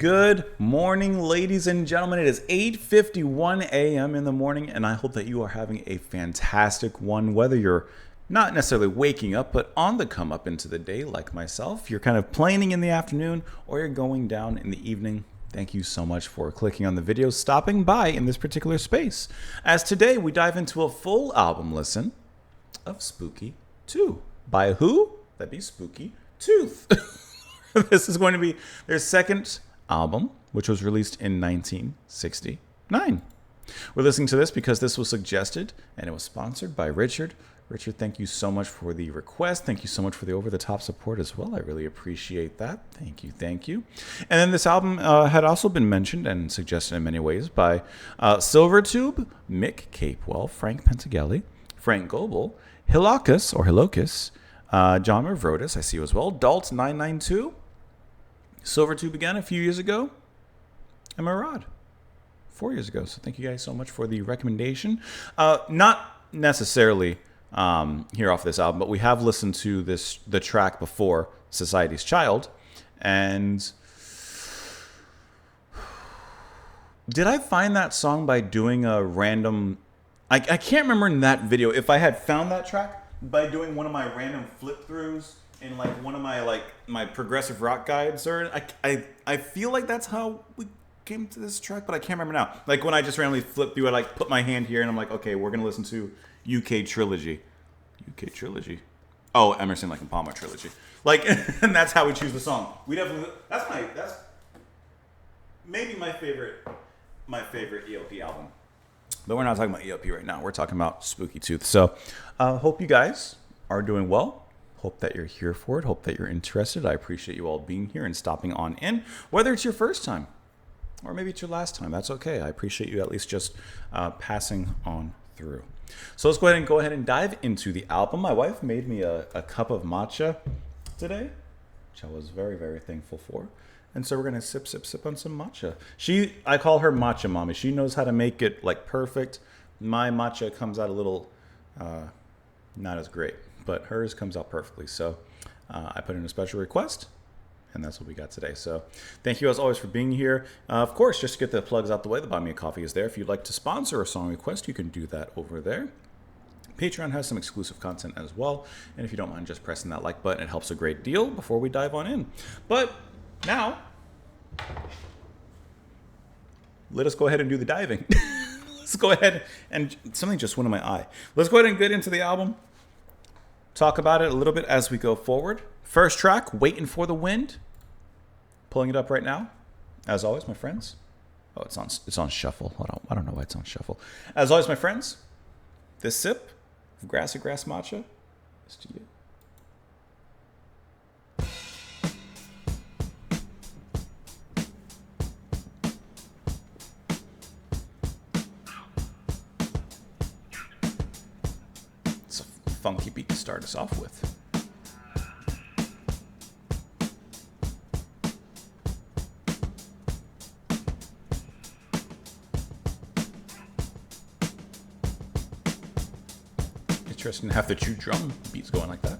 Good morning, ladies and gentlemen. It is 8:51 a.m. in the morning, and I hope that you are having a fantastic one, whether you're not necessarily waking up, but on the come up into the day like myself. You're kind of planning in the afternoon, or you're going down in the evening. Thank you so much for clicking on the video, stopping by in this particular space. As today, we dive into a full album listen of Spooky 2. By who? That'd be Spooky Tooth. This is going to be their second album, which was released in 1969. We're listening to this because this was suggested and it was sponsored by Richard. Richard, thank you so much for the request. Thank you so much for the over-the-top support as well. I really appreciate that. Thank you, thank you. And then this album had also been mentioned and suggested in many ways by Silvertube, Mick Capewell, Frank Pentagelli, Frank Goebel, Hilocus, John Mavrodis, I see you as well, Dalt992, Silvertube again a few years ago, and Murad 4 years ago. So thank you guys so much for the recommendation. Not necessarily here off this album, but we have listened to the track before, Society's Child, and did I find that song by doing a random, I can't remember in that video if I had found that track by doing one of my random flip throughs in like one of my progressive rock guides, or I feel like that's how we came to this track, but I can't remember now. Like when I just randomly flipped through, I like put my hand here and I'm like, okay, we're gonna listen to UK Trilogy. Oh, Emerson, Lake and Palmer Trilogy. Like, and that's how we choose the song. We definitely, that's maybe my favorite ELP album. But we're not talking about ELP right now. We're talking about Spooky Tooth. So, hope you guys are doing well. Hope that you're here for it. Hope that you're interested. I appreciate you all being here and stopping on in. Whether it's your first time or maybe it's your last time, that's okay. I appreciate you at least just passing on through. So let's go ahead and dive into the album. My wife made me a cup of matcha today, which I was very, very thankful for. And so we're going to sip on some matcha. I call her matcha mommy. She knows how to make it like perfect. My matcha comes out a little not as great, but hers comes out perfectly. So I put in a special request, and that's what we got today. So thank you as always for being here. Of course, just to get the plugs out the way, the Buy Me a Coffee is there. If you'd like to sponsor a song request, you can do that over there. Patreon has some exclusive content as well. And if you don't mind just pressing that like button, it helps a great deal before we dive on in. But now, let us go ahead and do the diving. Let's go ahead and something just went in my eye. Let's go ahead and get into the album. Talk about it a little bit as we go forward. First track, Waiting for the Wind. Pulling it up right now. As always, my friends. Oh, it's on shuffle. I don't know why it's on shuffle. As always, my friends, this sip of Grassy Grass Matcha is to you. It's a funky beat to start us off with. Interesting to have the two drum beats going like that.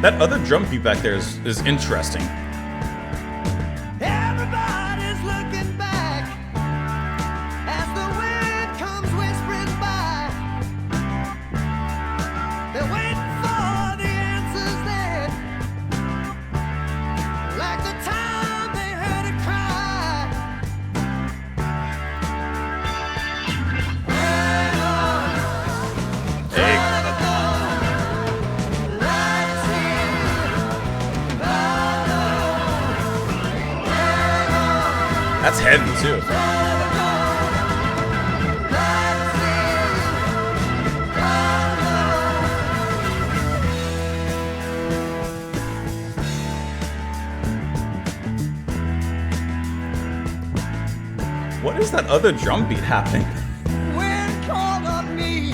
That other drum beat back there is interesting. Everybody's looking back as the wind comes whispering by. They're waiting for the answers then, like the time they heard it cry. Hey. That's heavy too. What is that other drum beat happening? Wind called on me,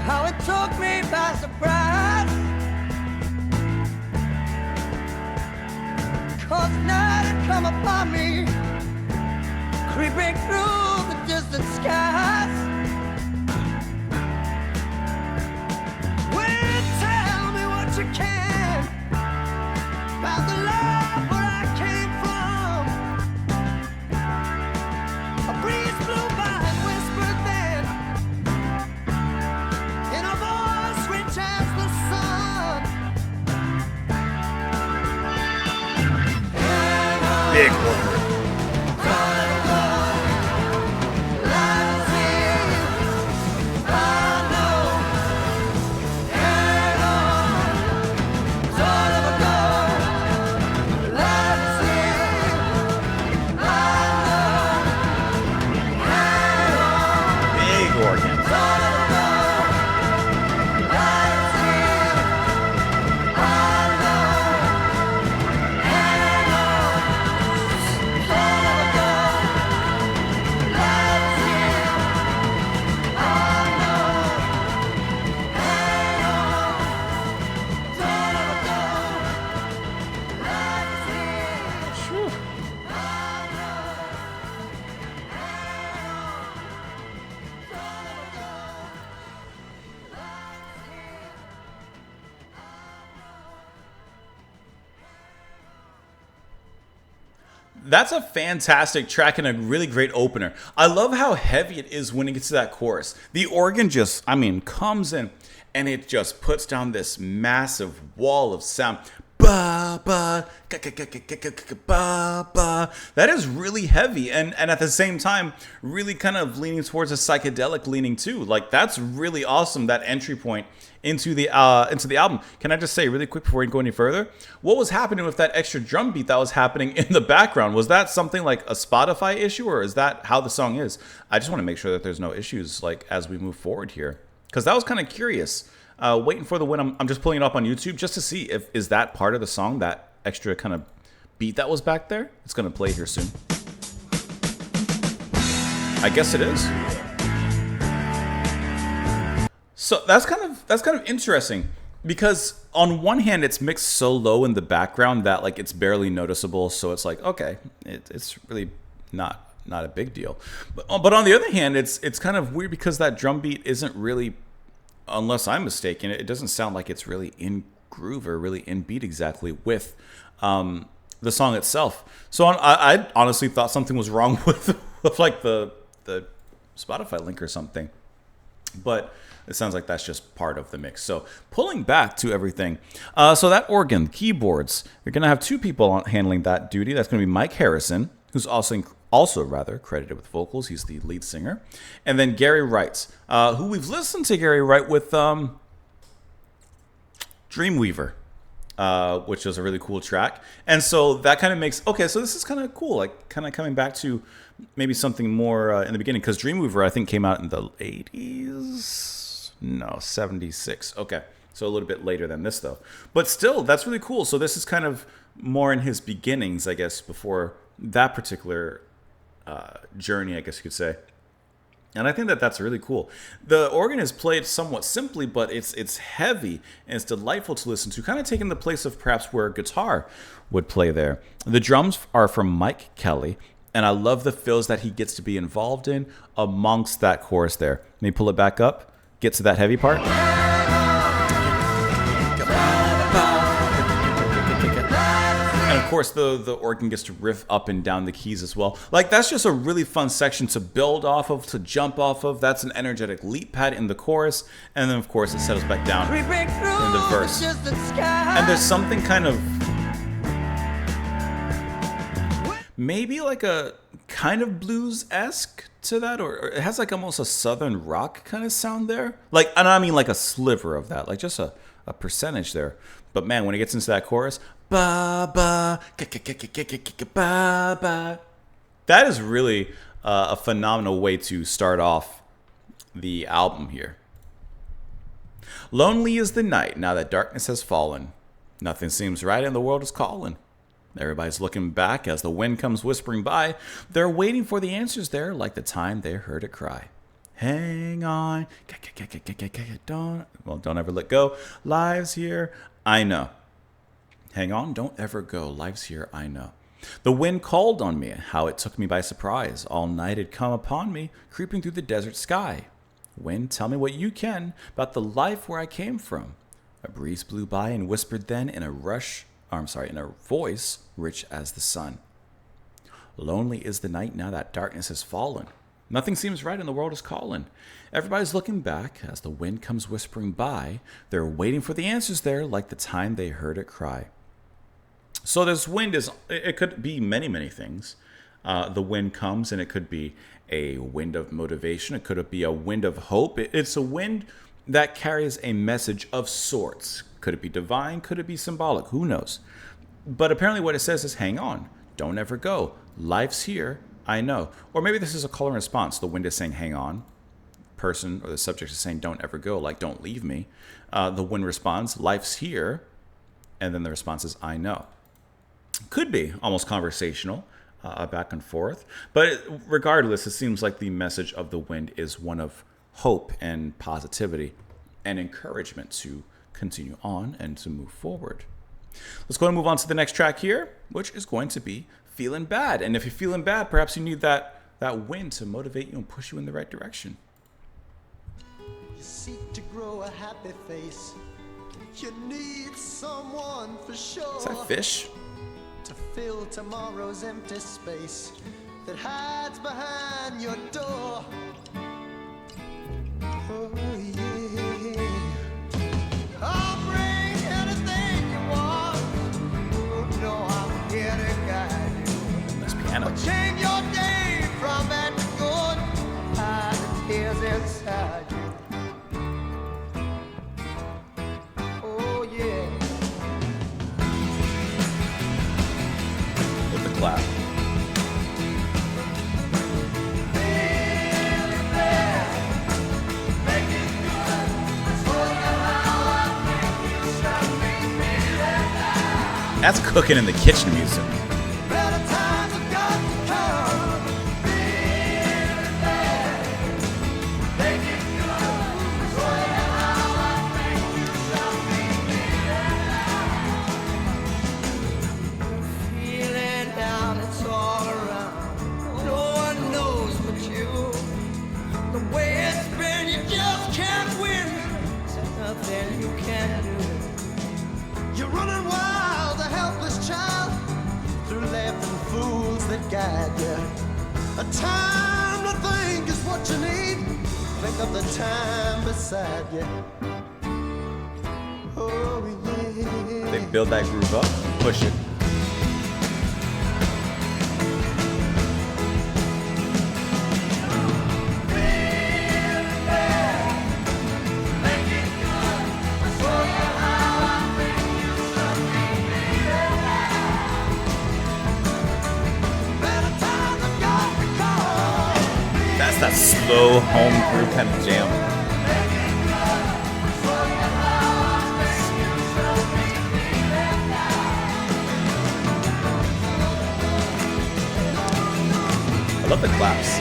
how it took me by surprise. 'Cause night had come upon me, creeping through the distant skies. Wind, tell me what you can about the love where I came from. A breeze blew by and whispered then, in a voice rich as the sun. Big organ. Big organ. That's a fantastic track and a really great opener. I love how heavy it is when it gets to that chorus. The organ just, comes in and it just puts down this massive wall of sound. Ba ba ka ka ka ka ka ka ba ba. That is really heavy and at the same time really kind of leaning towards a psychedelic leaning too. Like that's really awesome, that entry point into the album. Can I just say really quick before we go any further, what was happening with that extra drum beat that was happening in the background? Was that something like a Spotify issue, or is that how the song is? I just want to make sure that there's no issues like as we move forward here, because that was kind of curious. Waiting for the win. I'm just pulling it up on YouTube just to see if is that part of the song, that extra kind of beat that was back there. It's gonna play here soon. I guess it is. So that's kind of interesting, because on one hand it's mixed so low in the background that like it's barely noticeable. So it's like, okay, it's really not a big deal. But on the other hand, it's kind of weird because that drum beat isn't really, unless I'm mistaken, it doesn't sound like it's really in groove or really in beat exactly with the song itself. So I honestly thought something was wrong with like the Spotify link or something, but it sounds like that's just part of the mix. So pulling back to everything, so that organ, keyboards, you're gonna have two people handling that duty. That's gonna be Mike Harrison, who's also credited with vocals. He's the lead singer. And then Gary Wright, who we've listened to Gary Wright with Dreamweaver, which was a really cool track. And so that kind of makes, okay, so this is kind of cool, like kind of coming back to maybe something more in the beginning, because Dreamweaver, I think, came out in the 80s. No, 76. Okay, so a little bit later than this, though. But still, that's really cool. So this is kind of more in his beginnings, I guess, before that particular journey, I guess you could say. And I think that that's really cool. The organ is played somewhat simply, but it's heavy and it's delightful to listen to, kind of taking the place of perhaps where guitar would play there. The drums are from Mike Kelly, and I love the fills that he gets to be involved in amongst that chorus there. Let me pull it back up, get to that heavy part. And of course, the organ gets to riff up and down the keys as well. Like, that's just a really fun section to build off of, to jump off of. That's an energetic leap pad in the chorus. And then, of course, it settles back down in the verse. And there's something kind of, maybe like a kind of blues-esque to that, or it has like almost a southern rock kind of sound there. Like, and I mean like a sliver of that, like just a percentage there. But man, when it gets into that chorus, ba ba ba ba, that is really a phenomenal way to start off the album here. Lonely is the night now that darkness has fallen. Nothing seems right and the world is calling. Everybody's looking back as the wind comes whispering by. They're waiting for the answers there like the time they heard it cry. Hang on. Don't ever let go. Life's here, I know. Hang on, don't ever go. Life's here, I know. The wind called on me, how it took me by surprise. All night it come upon me, creeping through the desert sky. Wind, tell me what you can about the life where I came from. A breeze blew by and whispered then in a voice rich as the sun. Lonely is the night now that darkness has fallen. Nothing seems right and the world is calling. Everybody's looking back as the wind comes whispering by. They're waiting for the answers there like the time they heard it cry. So this wind it could be many, many things. The wind comes and it could be a wind of motivation. It could be a wind of hope. It's a wind that carries a message of sorts. Could it be divine? Could it be symbolic? Who knows? But apparently what it says is hang on. Don't ever go. Life's here. I know. Or maybe this is a call and response. The wind is saying hang on. Person or the subject is saying don't ever go, like don't leave me. The wind responds, life's here. And then the response is I know. Could be almost conversational, back and forth. But regardless, it seems like the message of the wind is one of hope and positivity and encouragement to continue on and to move forward. Let's go and move on to the next track here, which is going to be Feeling Bad. And if you're feeling bad, perhaps you need that wind to motivate you and push you in the right direction. You seek to grow a happy face. You need someone for sure. Is that fish? To fill tomorrow's empty space that hides behind your door. Oh yeah. I'll bring anything you want. Oh no, I'm here to guide you. Nice piano. I'll change your day from bad to good. Hide the tears inside you. Oh yeah. With the clap. That's cooking in the kitchen music. Better times have got to come. Feeling bad, making good. Show you how I make you something feeling down, it's all around. No one knows but you. The way it's been, you just can't win. There's nothing you can do. You're running wild, a helpless child, through laughing fools that guide you. A time to think is what you need. Think of the time beside you. Oh yeah. They build that groove up, push it. That slow home groove kind of jam. I love the claps.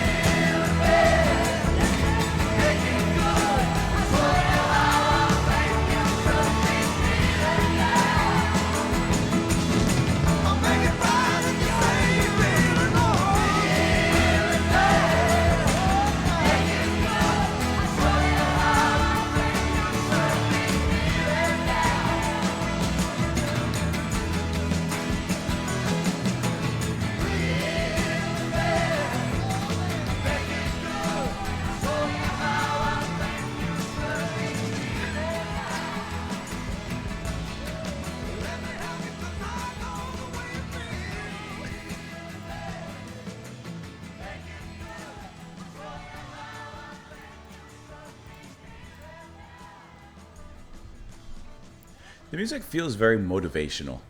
The music feels very motivational.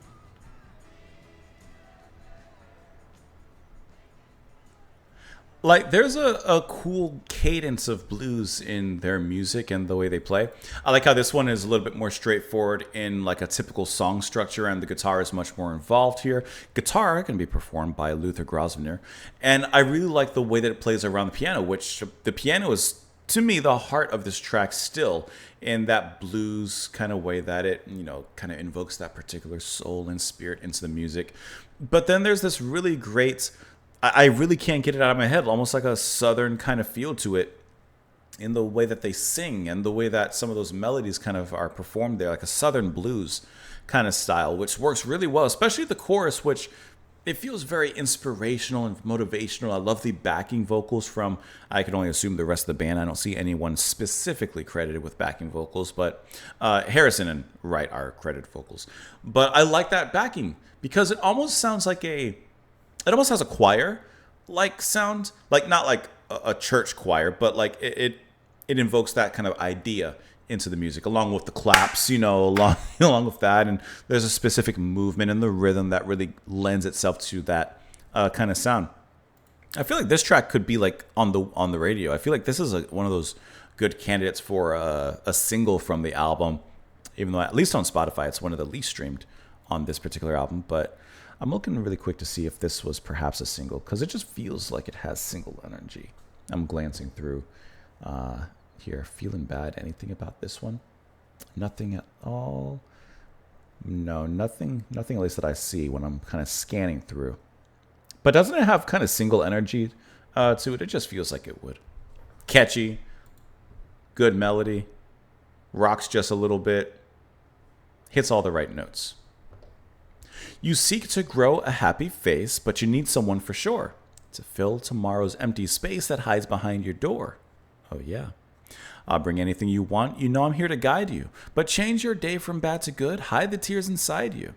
Like, there's a cool cadence of blues in their music and the way they play. I like how this one is a little bit more straightforward in like a typical song structure, and the guitar is much more involved here. Guitar can be performed by Luther Grosvenor, and I really like the way that it plays around the piano, which the piano is, to me, the heart of this track still, in that blues kind of way that it, kind of invokes that particular soul and spirit into the music. But then there's this really great, I really can't get it out of my head, almost like a southern kind of feel to it in the way that they sing and the way that some of those melodies kind of are performed there, like a southern blues kind of style, which works really well, especially the chorus, which it feels very inspirational and motivational. I love the backing vocals from, I can only assume, the rest of the band. I don't see anyone specifically credited with backing vocals, but Harrison and Wright are credited vocals. But I like that backing because it almost sounds like it almost has a choir like sound, like not like a church choir, but like it invokes that kind of idea into the music, along with the claps, along with that. And there's a specific movement in the rhythm that really lends itself to that kind of sound. I feel like this track could be like on the radio. I feel like this is one of those good candidates for a single from the album, even though at least on Spotify it's one of the least streamed on this particular album. But I'm looking really quick to see if this was perhaps a single, because it just feels like it has single energy. I'm glancing through here. Feeling Bad. Anything about this one? Nothing at all. No, nothing at least that I see when I'm kind of scanning through. But doesn't it have kind of single energy to it? It just feels like it would. Catchy. Good melody. Rocks just a little bit. Hits all the right notes. You seek to grow a happy face, but you need someone for sure to fill tomorrow's empty space that hides behind your door. Oh, yeah. I'll bring anything you want. You know I'm here to guide you. But change your day from bad to good. Hide the tears inside you.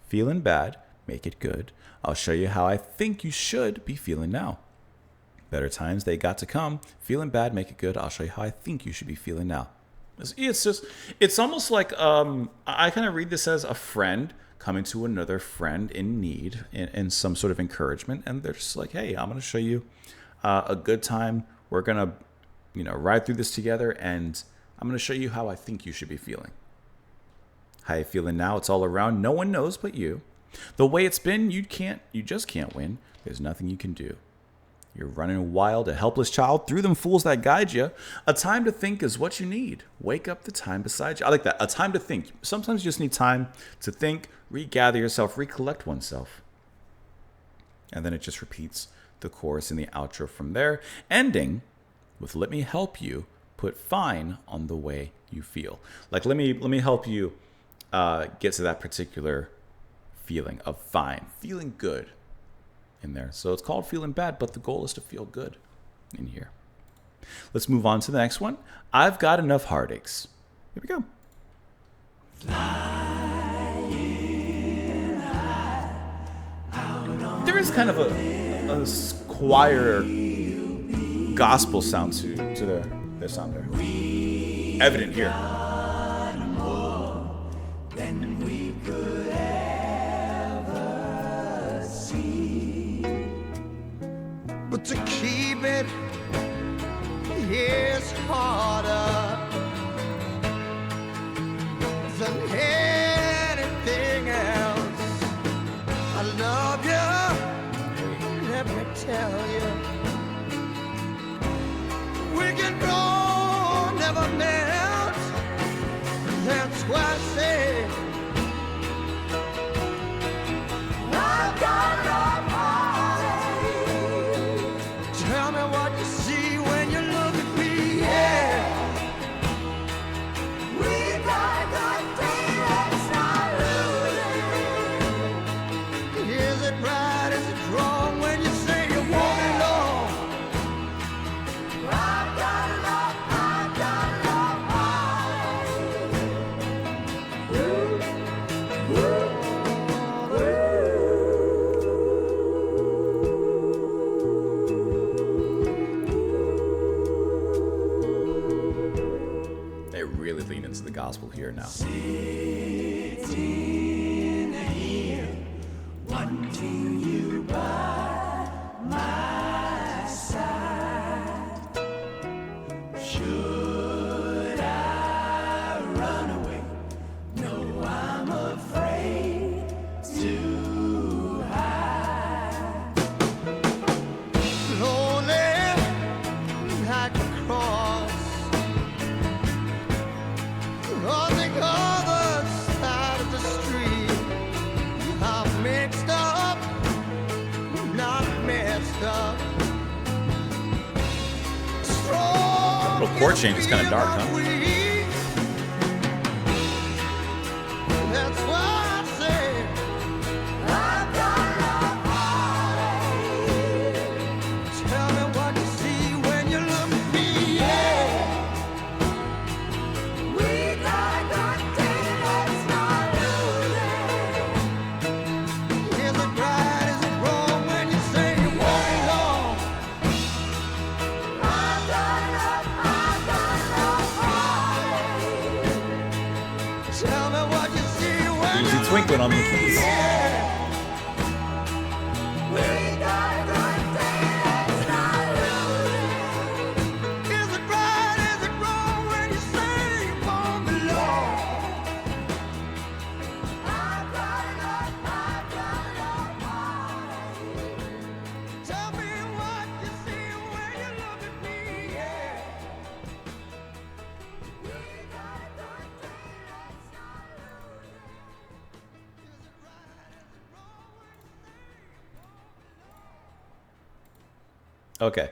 Feeling bad, make it good. I'll show you how I think you should be feeling now. Better times, they got to come. Feeling bad, make it good. I'll show you how I think you should be feeling now. It's almost like, I kind of read this as a friend coming to another friend in need in some sort of encouragement. And they're just like, hey, I'm going to show you a good time. We're going to, ride through this together. And I'm going to show you how I think you should be feeling. How you feeling now? It's all around. No one knows but you. The way it's been, you just can't win. There's nothing you can do. You're running wild, a helpless child, through them fools that guide you. A time to think is what you need. Wake up the time beside you. I like that. A time to think. Sometimes you just need time to think, regather yourself, recollect oneself. And then it just repeats the chorus and the outro from there, ending with let me help you put fine on the way you feel. Like, let me help you get to that particular feeling of fine, feeling good in there. So it's called Feeling Bad, but the goal is to feel good in here. Let's move on to the next one. I've Got Enough Heartaches. Here we go. There is kind of a choir gospel sound to their sound there. Evident here. But to keep it is harder than anything else. I love you, let me tell you. We can go, never melt. That's why I say I've got enough. Tell me what you see when you look at me, yeah. We got a good thing that's not losing. Is it right, is it wrong when you say you want it all? I've got enough, I've got enough. Ooh, ooh, ooh. Really lean into the gospel here now. Sitting here, wanting you by my chord change is kind of dark, huh? That's why I say I've got a heartache. Tell me what you see when you look at me. Yeah. We got a good thing that's not losing. Is it right? Is it wrong when you say you won't belong? I've got heartache. Tell me what you see when Easy twinkling on the keys. we got a good thing that's not losing. Is it right? Is it wrong when you say you won't belong? I've got enough heartache. Tell me what you see when you look at me. Yeah. We got a good thing that's not losing. Is it right? Is it wrong when you Okay.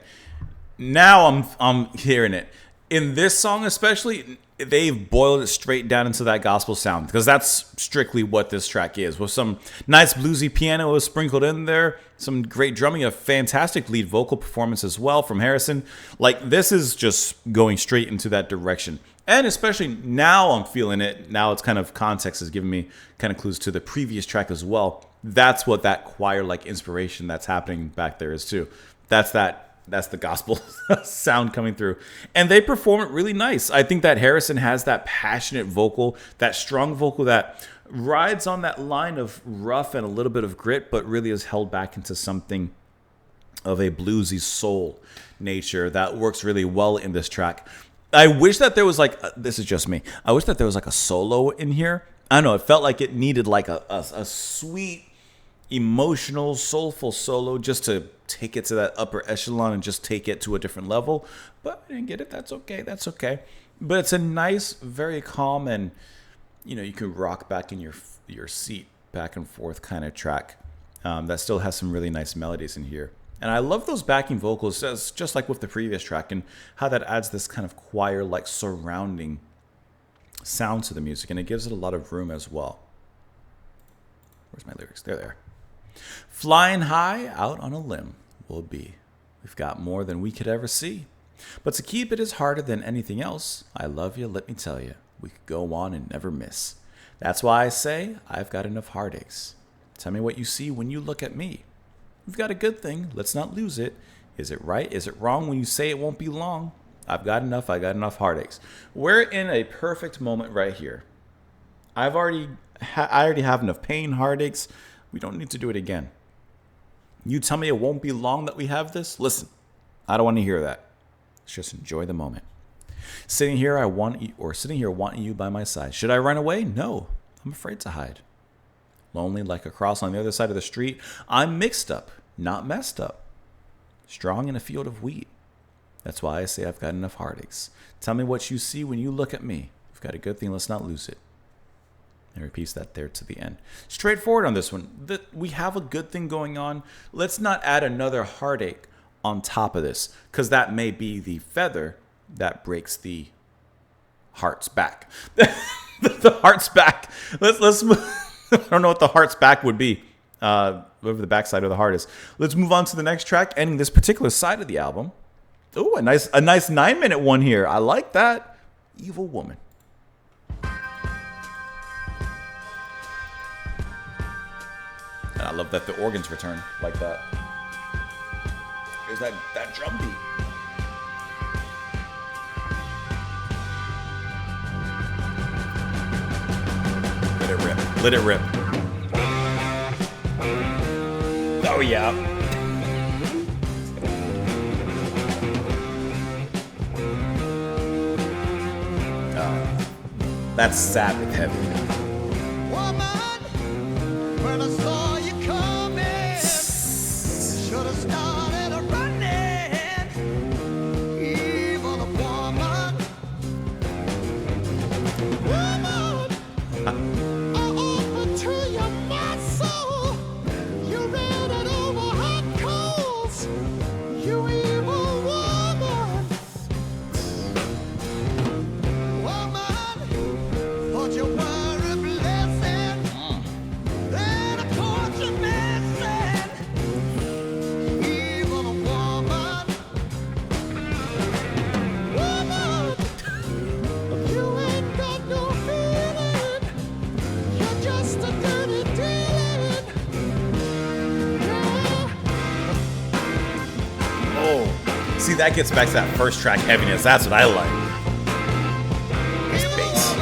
Now I'm hearing it. In this song especially, they've boiled it straight down into that gospel sound because that's strictly what this track is. With some nice bluesy piano sprinkled in there, some great drumming, a fantastic lead vocal performance as well from Harrison. Like, this is just going straight into that direction. And especially now I'm feeling it. Now it's kind of context is giving me kind of clues to the previous track as well. That's what that choir-like inspiration that's happening back there is too. That's the gospel sound coming through. And they perform it really nice. I think that Harrison has that passionate vocal, that strong vocal that rides on that line of rough and a little bit of grit, but really is held back into something of a bluesy soul nature that works really well in this track. I wish that there was like, this is just me, I wish that there was like a solo in here. I don't know, it felt like it needed like a sweet, emotional, soulful solo just to take it to that upper echelon and just take it to a different level. But I didn't get it. That's okay. That's okay. But it's a nice, very calm, and you can rock back in your seat back and forth kind of track that still has some really nice melodies in here. And I love those backing vocals, just like with the previous track, and how that adds this kind of choir-like surrounding sound to the music, and it gives it a lot of room as well. Where's my lyrics? There they are. Flying high out on a limb will be. We've got more than we could ever see. But to keep it is harder than anything else. I love you, let me tell you. We could go on and never miss. That's why I say I've got enough heartaches. Tell me what you see when you look at me. We've got a good thing, let's not lose it. Is it right? Is it wrong when you say it won't be long? I got enough heartaches. We're in a perfect moment right here. I already have enough pain, heartaches. We don't need to do it again. You tell me it won't be long that we have this? Listen, I don't want to hear that. Let's just enjoy the moment. Sitting here wanting you by my side. Should I run away? No, I'm afraid to hide. Lonely like a cross on the other side of the street. I'm mixed up, not messed up. Strong in a field of wheat. That's why I say I've got enough heartaches. Tell me what you see when you look at me. We've got a good thing, let's not lose it. And repeats that there to the end. Straightforward on this one. We have a good thing going on. Let's not add another heartache on top of this, because that may be the feather that breaks the heart's back. The heart's back. Let's move. I don't know what the heart's back would be. Whatever the backside of the heart is. Let's move on to the next track, ending this particular side of the album. Oh, a nice 9-minute one here. I like that. Evil Woman. And I love that the organs return like that. There's that drum beat. Let it rip. Let it rip. Oh, yeah. That's Sabbath heavy. Woman, when I saw you coming, should have started a running. Evil woman. Woman, I offer to you my soul. You ran it over hot coals. You evil woman. See, that gets back to that first track heaviness. That's what I like. Nice bass.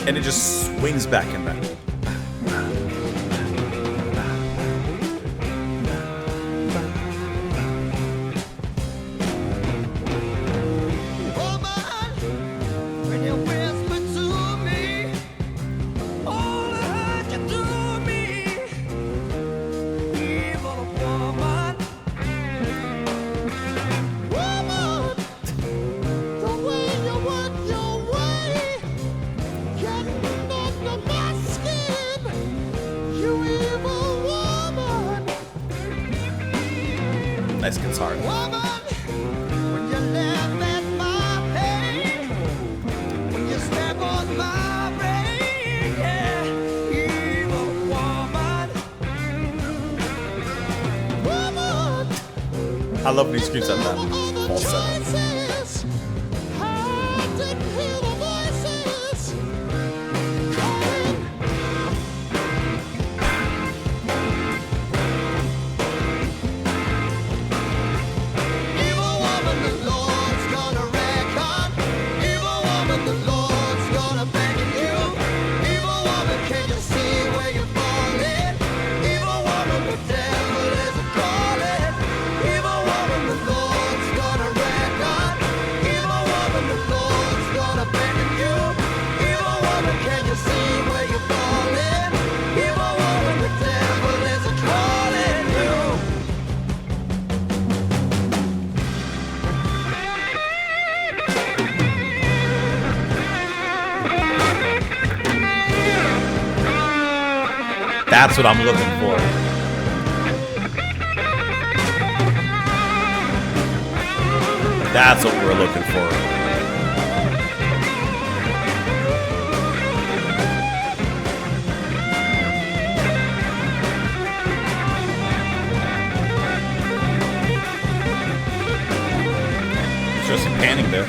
And it just swings back and back. Nice guitar. I love when he screams at that falsetto. That's what I'm looking for. That's what we're looking for. Interesting panning there.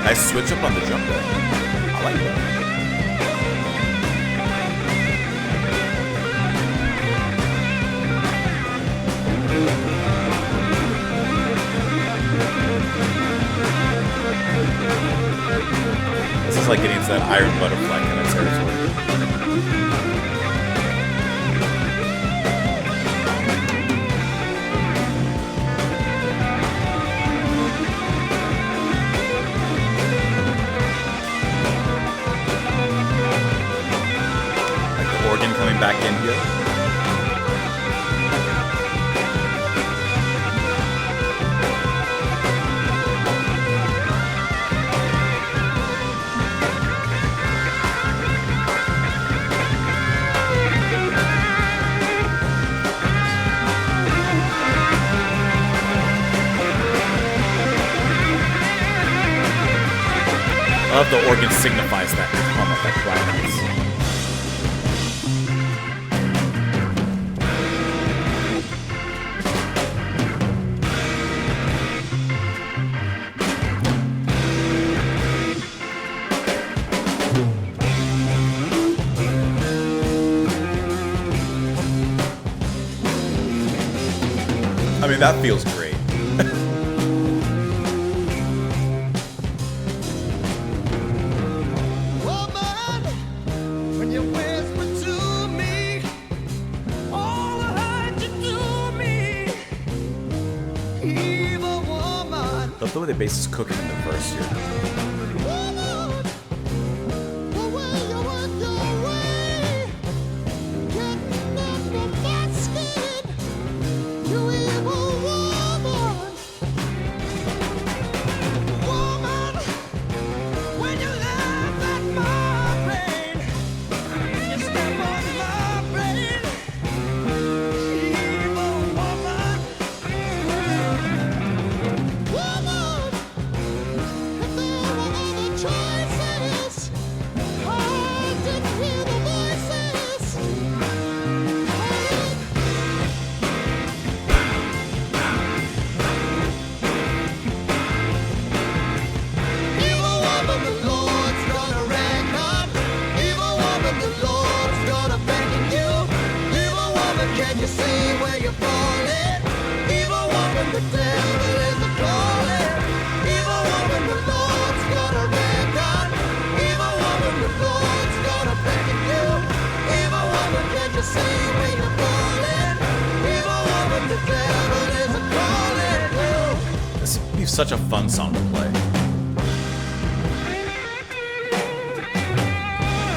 Nice switch up on the jump there. I like that. This is like getting into that iron butterfly kind of territory. Coming back in here. I love the organ signifies that that climax. I mean, that feels great. Love the way the bass is cooking in the verse here. you see where you're falling? Evil woman, the devil is a calling. Evil woman, the Lord's got a red gun. Evil woman, the Lord's gonna beckon you. Evil woman, can't you see where you're falling? Evil woman, the devil is a calling you. This would be such a fun song to play.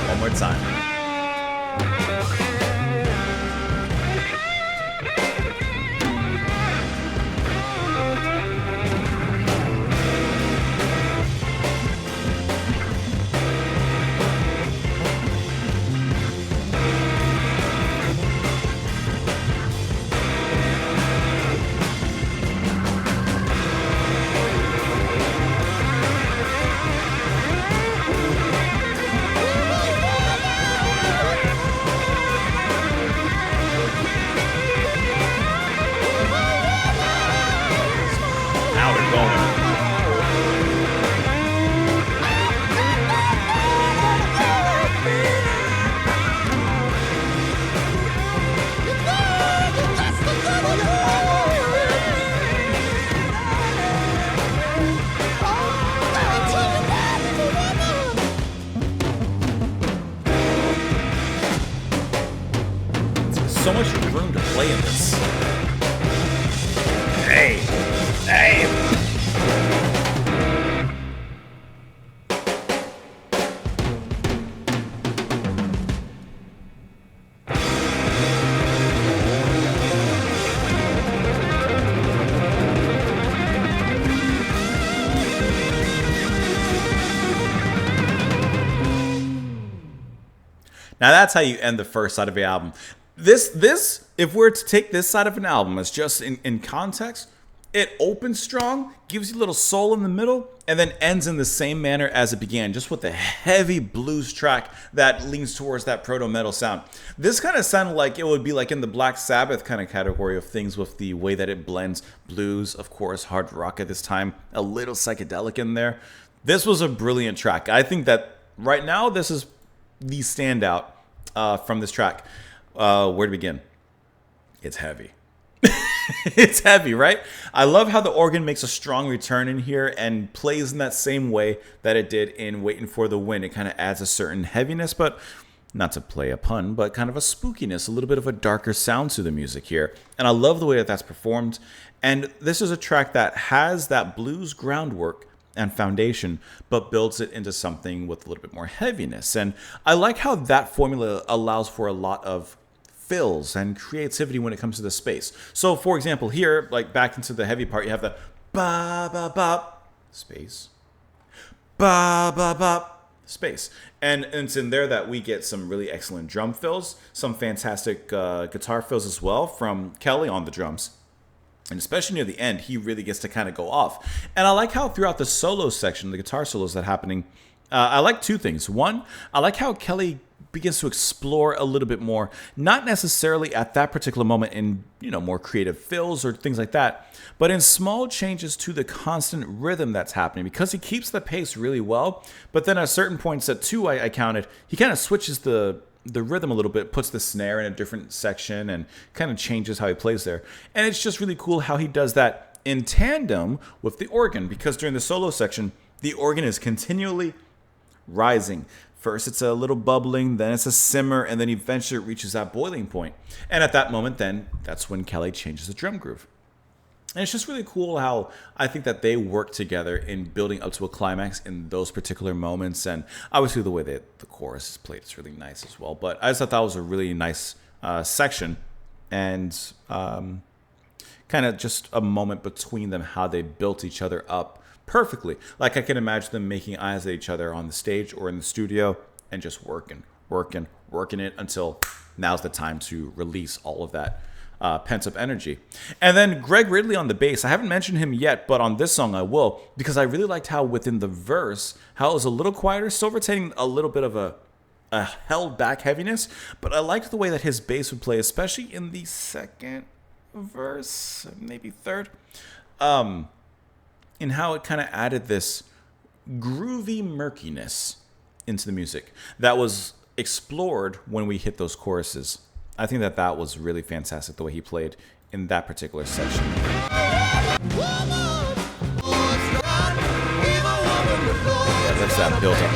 One more time. So much room to play in this. Hey! Now that's how you end the first side of the album. This, if we're to take this side of an album as just in context, it opens strong, gives you a little soul in the middle, and then ends in the same manner as it began, just with a heavy blues track that leans towards that proto-metal sound. This kind of sounded like it would be like in the Black Sabbath kind of category of things with the way that it blends blues, of course, hard rock at this time, a little psychedelic in there. This was a brilliant track. I think that right now this is the standout from this track. Where to begin? It's heavy. It's heavy, right? I love how the organ makes a strong return in here and plays in that same way that it did in Waiting for the Wind. It kind of adds a certain heaviness, but not to play a pun, but kind of a spookiness, a little bit of a darker sound to the music here. And I love the way that that's performed. And this is a track that has that blues groundwork and foundation, but builds it into something with a little bit more heaviness. And I like how that formula allows for a lot of fills and creativity when it comes to the space. So for example, here, like back into the heavy part, you have the ba ba ba space, ba ba ba space, and it's in there that we get some really excellent drum fills, some fantastic guitar fills as well from Kelly on the drums. And especially near the end, he really gets to kind of go off. And I like how throughout the solo section, the guitar solos that are happening, I like two things. One, I like how Kelly begins to explore a little bit more, not necessarily at that particular moment in, more creative fills or things like that, but in small changes to the constant rhythm that's happening, because he keeps the pace really well. But then at certain points, at two, I counted, he kind of switches the rhythm a little bit, puts the snare in a different section and kind of changes how he plays there. And it's just really cool how he does that in tandem with the organ, because during the solo section, the organ is continually rising. First, it's a little bubbling, then it's a simmer, and then eventually it reaches that boiling point. And at that moment, then, that's when Kelly changes the drum groove. And it's just really cool how I think that they work together in building up to a climax in those particular moments. And obviously the way that the chorus is played is really nice as well. But I just thought that was a really nice section, and kind of just a moment between them, how they built each other up perfectly. Like I can imagine them making eyes at each other on the stage or in the studio and just working it until now's the time to release all of that pent-up energy. And then Greg Ridley on the bass. I haven't mentioned him yet, but on this song I will, because I really liked how within the verse, how it was a little quieter, still retaining a little bit of a held back heaviness, but I liked the way that his bass would play, especially in the second verse, maybe third, in how it kind of added this groovy murkiness into the music that was explored when we hit those choruses. I think that was really fantastic the way he played in that particular section. There's that build up.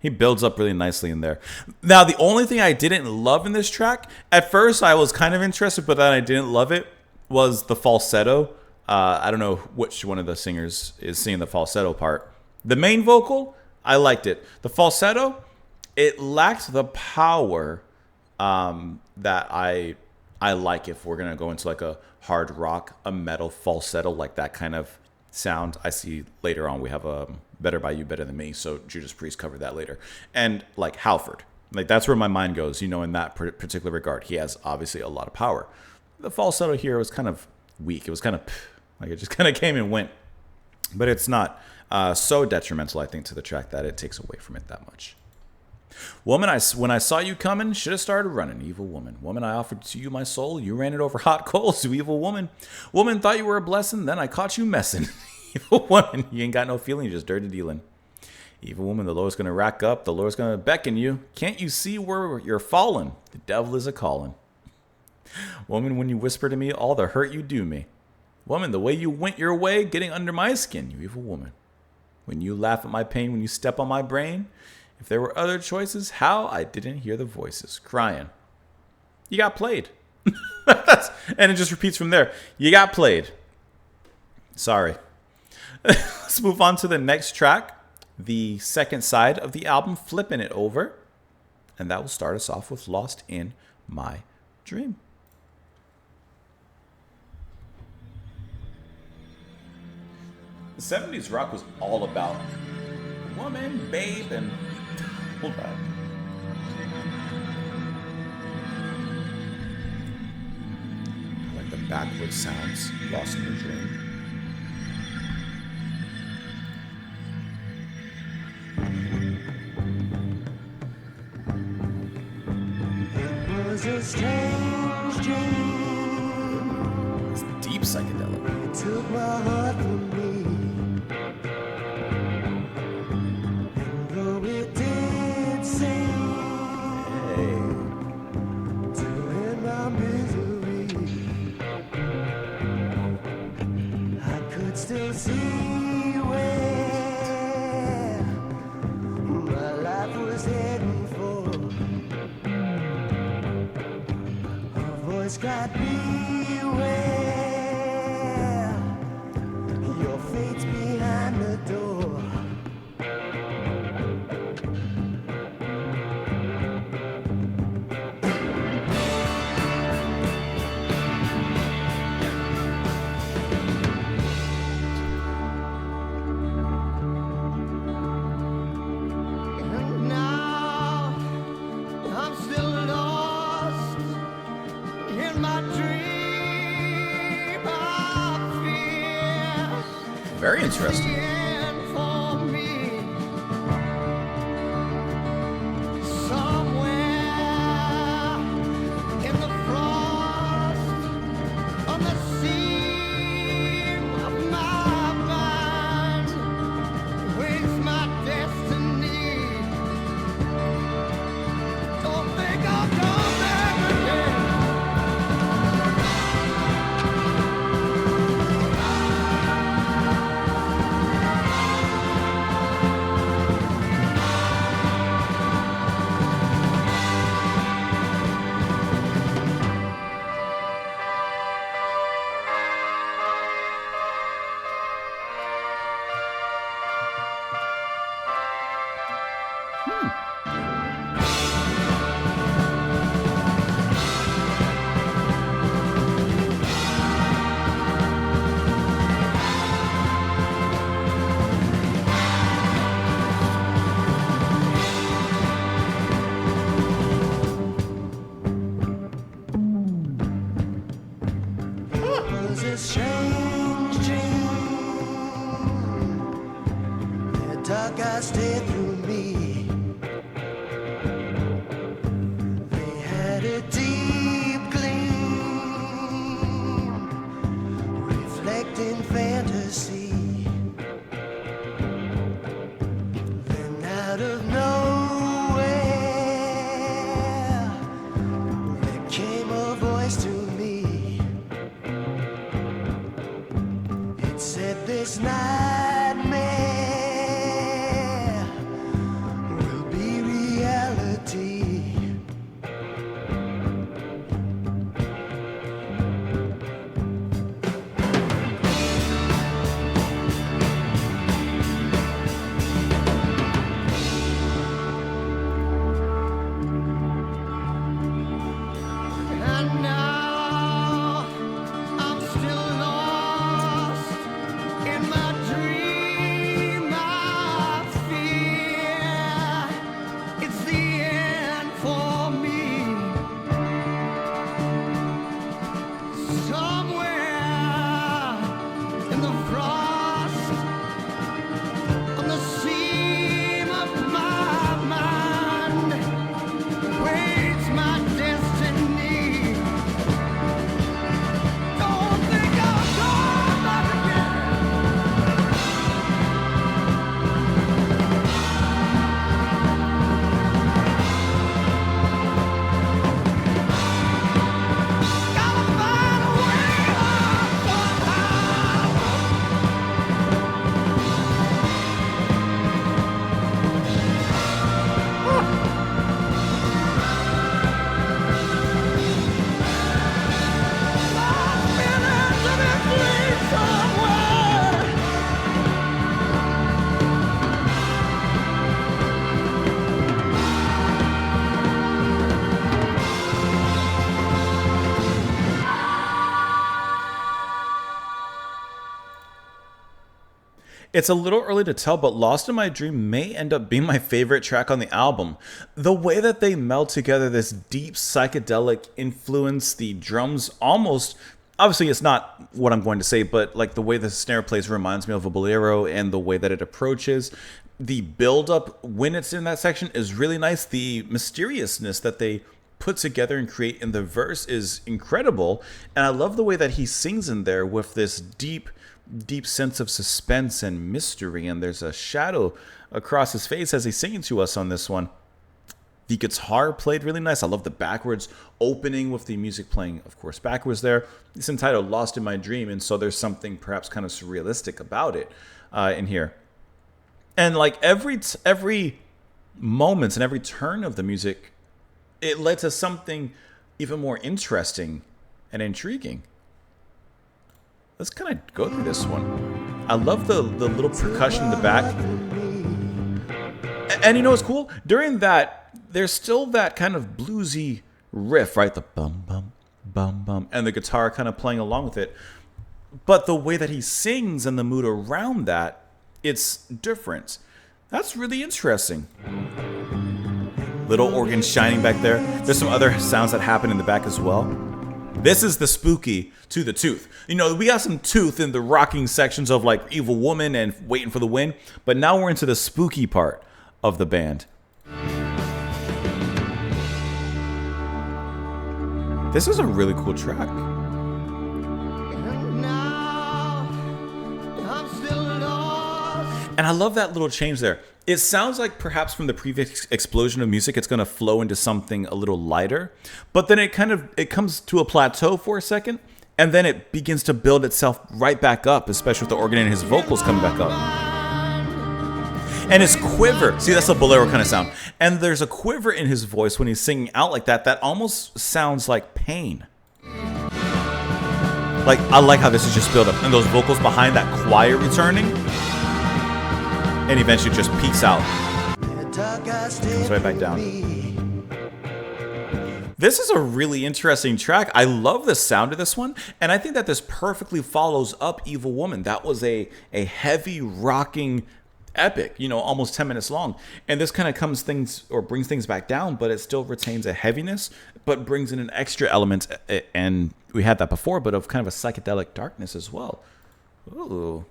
He builds up really nicely in there. Now, the only thing I didn't love in this track, at first I was kind of interested, but then I didn't love it, was the falsetto. I don't know which one of the singers is singing the falsetto part. The main vocal, I liked it. The falsetto, it lacked the power that I like if we're going to go into like a hard rock, a metal falsetto, like that kind of sound. I see later on we have a Better By You, Better Than Me, so Judas Priest covered that later. And like Halford, like that's where my mind goes, in that particular regard. He has obviously a lot of power. The falsetto here was kind of weak. It was kind of like it just kind of came and went. But it's not so detrimental, I think, to the track that it takes away from it that much. Woman, when I saw you coming, should have started running, evil woman. Woman, I offered to you my soul. You ran it over hot coals, you evil woman. Woman, thought you were a blessing, then I caught you messing. Evil woman, you ain't got no feeling, you're just dirty dealing. Evil woman, the Lord's going to rack up. The Lord's going to beckon you. Can't you see where you're falling? The devil is a-calling. Woman, when you whisper to me all the hurt you do me. Woman, the way you went your way, getting under my skin, you evil woman. When you laugh at my pain, when you step on my brain, if there were other choices, how I didn't hear the voices crying. You got played. And it just repeats from there. You got played. Sorry. Let's move on to the next track. The second side of the album, Flipping It Over. And that will start us off with Lost in My Dream. The 70s rock was all about woman, babe, and hold on. I like the backward sounds, Lost in a Dream. It was a strange dream. It's deep psychedelic. It took my heart from me. Still see where my life was heading for. Her voice cried, beware, your fate's behind the door. Very interesting. It's a little early to tell, but Lost in My Dream may end up being my favorite track on the album. The way that they meld together this deep psychedelic influence, the drums almost, obviously it's not what I'm going to say, but like the way the snare plays reminds me of a bolero, and the way that it approaches. The build up when it's in that section is really nice. The mysteriousness that they put together and create in the verse is incredible. And I love the way that he sings in there with this deep sense of suspense and mystery, and there's a shadow across his face as he's singing to us on this one. The guitar played really nice. I love the backwards opening with the music playing, of course, backwards there. It's entitled Lost in My Dream, and so there's something perhaps kind of surrealistic about it in here. And like every moment and every turn of the music, it led to something even more interesting and intriguing. Let's kind of go through this one. I love the little percussion in the back. And you know what's cool? During that, there's still that kind of bluesy riff, right? The bum, bum, bum, bum. And the guitar kind of playing along with it. But the way that he sings and the mood around that, it's different. That's really interesting. Little organ shining back there. There's some other sounds that happen in the back as well. This is the spooky to the tooth. You know, we got some tooth in the rocking sections of like Evil Woman and Waiting for the Wind, but now we're into the spooky part of the band. This is a really cool track. And I love that little change there. It sounds like perhaps from the previous explosion of music, it's going to flow into something a little lighter. But then it comes to a plateau for a second, and then it begins to build itself right back up, especially with the organ and his vocals coming back up. And his quiver, see, that's a bolero kind of sound. And there's a quiver in his voice when he's singing out like that almost sounds like pain. Like, I like how this is just built up. And those vocals behind that choir returning, and eventually just peaks out. Comes right back down. This is a really interesting track. I love the sound of this one, and I think that this perfectly follows up Evil Woman. That was a heavy rocking epic, you know, almost 10 minutes long. And this kind of brings things back down, but it still retains a heaviness, but brings in an extra element, and we had that before, but of kind of a psychedelic darkness as well. Ooh.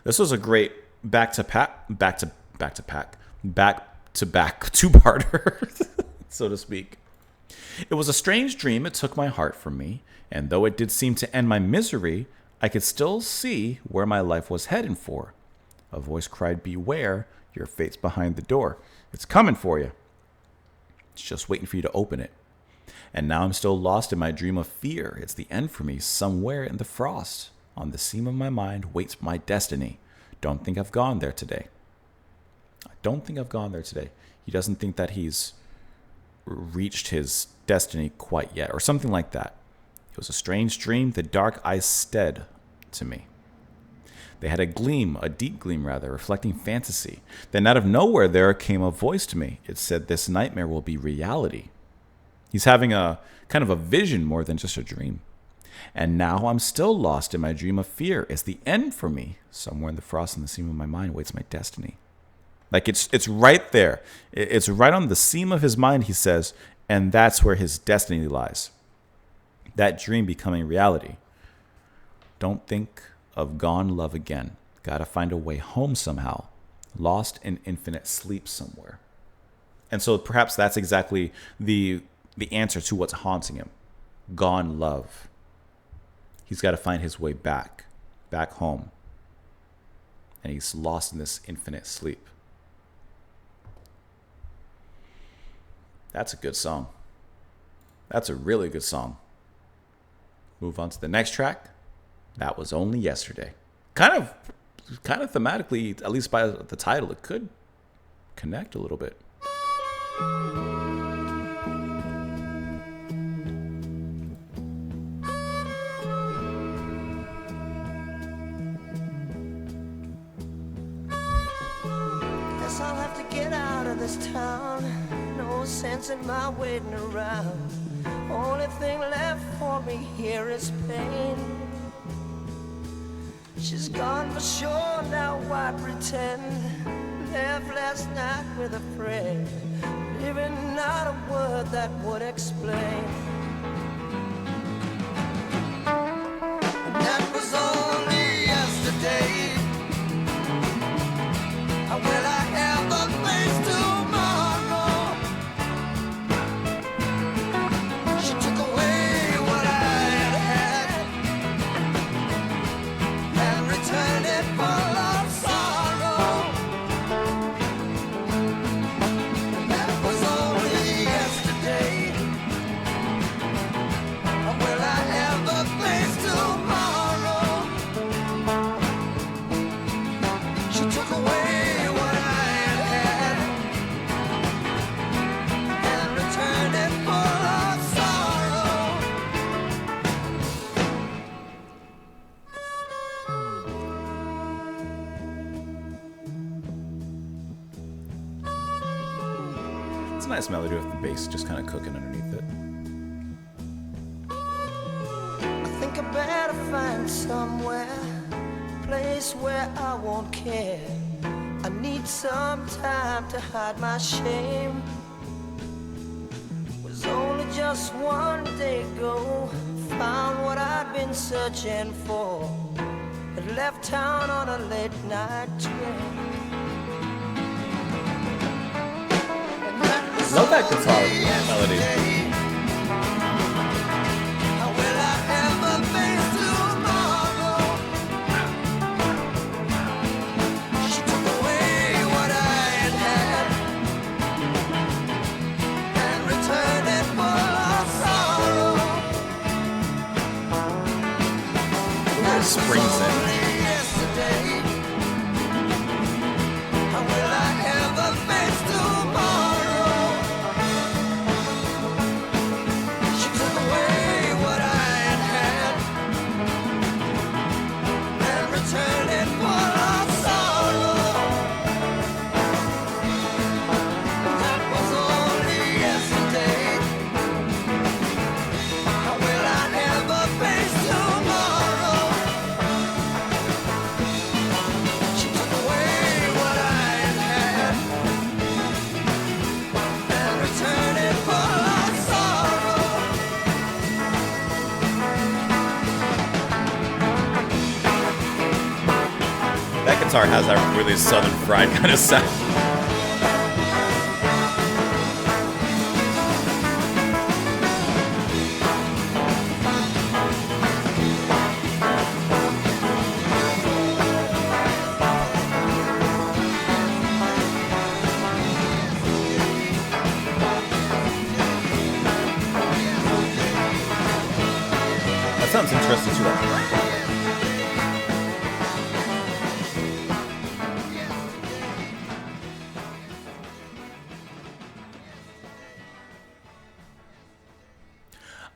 This was a great back-to-back two-parter, so to speak. It was a strange dream, it took my heart from me, and though it did seem to end my misery, I could still see where my life was heading for. A voice cried, beware, your fate's behind the door. It's coming for you. It's just waiting for you to open it. And now I'm still lost in my dream of fear. It's the end for me, somewhere in the frost. On the seam of my mind waits my destiny. Don't think I've gone there today. I don't think I've gone there today. He doesn't think that he's reached his destiny quite yet, or something like that. It was a strange dream, the dark eyes stared to me. They had a gleam, a deep gleam rather, reflecting fantasy. Then out of nowhere there came a voice to me. It said, this nightmare will be reality. He's having a kind of a vision more than just a dream. And now I'm still lost in my dream of fear. It's the end for me. Somewhere in the frost and the seam of my mind waits my destiny. Like it's right there. It's right on the seam of his mind, he says, and that's where his destiny lies. That dream becoming reality. Don't think of gone love again. Gotta find a way home somehow. Lost in infinite sleep somewhere. And so perhaps that's exactly the answer to what's haunting him. Gone love. He's got to find his way back home. And he's lost in this infinite sleep. That's a good song. That's a really good song. Move on to the next track. That was Only Yesterday. Kind of thematically, at least by the title, it could connect a little bit. Guess I'll have to get out of this town. No sense in my waiting around. Only thing left for me here is pain. She's gone for sure, now why pretend? Left last night with a friend, leaving not a word that would explain. And that was only yesterday. How will I ever face tomorrow? She took away what I had and returned it full of sorrow. That was only yesterday. How will I ever face tomorrow? She took away what I had and returned it full of sorrow. It's a nice melody with the bass just kind of cooking underneath it. I think I better find somewhere, place where I won't care. I need some time to hide my shame. Was only just one day ago, found what I'd been searching for, and left town on a late night train. Love that guitar melody. How will I ever face tomorrow? She took away what I had and returned it full of sorrow. It springs in. Only yesterday. How will I ever face tomorrow? She took away what I had and returned it full of sorrow. That was only yesterday. How will I ever face tomorrow? She took away what I had and returned it full of sorrow. That guitar has that really southern fried kind of sound. That sounds interesting too.